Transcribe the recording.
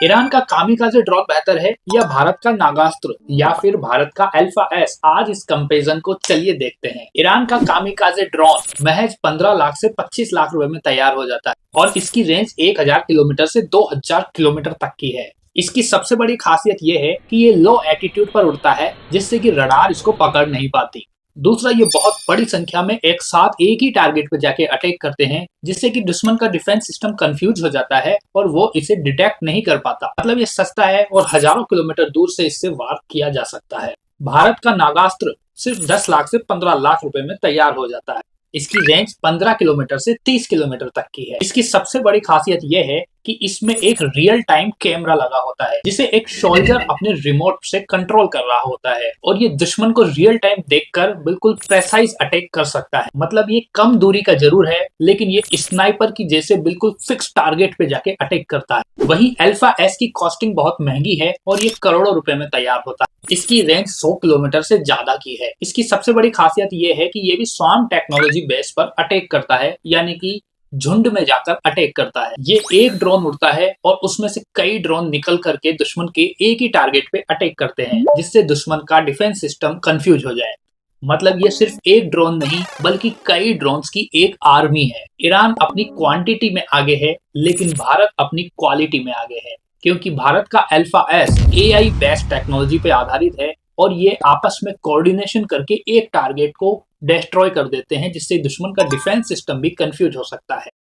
Iran का कामिकाज़े drone बेहतर है या भारत का नागास्त्र या फिर भारत का अल्फा एस? आज इस कंपैरिजन को चलिए देखते हैं। ईरान का कामिकाज़े ड्रोन महज 15 लाख से 25 लाख रुपए में तैयार हो जाता है और इसकी रेंज 1000 किलोमीटर से 2000 किलोमीटर तक की है। इसकी सबसे बड़ी खासियत यह है कि ये लो एटीट्यूड पर उड़ता है, जिससे कि रडार इसको पकड़ नहीं पाती। दूसरा, ये बहुत बड़ी संख्या में एक साथ एक ही टारगेट पे जाके अटैक करते हैं, जिससे कि दुश्मन का डिफेंस सिस्टम कंफ्यूज हो जाता है और वो इसे डिटेक्ट नहीं कर पाता। मतलब ये सस्ता है और हजारों किलोमीटर दूर से इससे वार किया जा सकता है। भारत का नागास्त्र सिर्फ 10 लाख से 15 लाख रुपए में तैयार हो जाता है। इसकी रेंज 15 किलोमीटर से 30 किलोमीटर तक की है। इसकी सबसे बड़ी खासियत यह है कि इसमें एक रियल टाइम कैमरा लगा होता है, जिसे एक सोल्जर अपने रिमोट से कंट्रोल कर रहा होता है और ये दुश्मन को रियल टाइम देखकर बिल्कुल प्रेसाइज अटैक कर सकता है। मतलब ये कम दूरी का जरूर है, लेकिन ये स्नाइपर की जैसे बिल्कुल फिक्स टारगेट पे जाके अटैक करता है। वहीं अल्फा एस की कॉस्टिंग बहुत महंगी है और ये करोड़ों रुपए में तैयार होता है। इसकी रेंज 100 किलोमीटर से ज्यादा की है। इसकी सबसे बड़ी खासियत ये है कि ये भी स्वार्म टेक्नोलॉजी बेस पर अटैक करता है, यानी कि झुंड में जाकर अटैक करता है। ये एक ड्रोन उड़ता है और उसमें से कई ड्रोन निकल करके दुश्मन के एक ही टारगेट पे अटैक करते हैं, जिससे दुश्मन का डिफेंस सिस्टम कंफ्यूज हो जाए। मतलब ये सिर्फ एक ड्रोन नहीं बल्कि कई ड्रोन्स की एक आर्मी है। ईरान अपनी क्वांटिटी में आगे है, लेकिन भारत अपनी क्वालिटी में आगे है, क्योंकि भारत का alpha S AI based technology पे आधारित है और ये आपस में कोऑर्डिनेशन करके एक टारगेट को डिस्ट्रॉय कर देते हैं, जिससे दुश्मन का डिफेंस सिस्टम भी कंफ्यूज हो सकता है।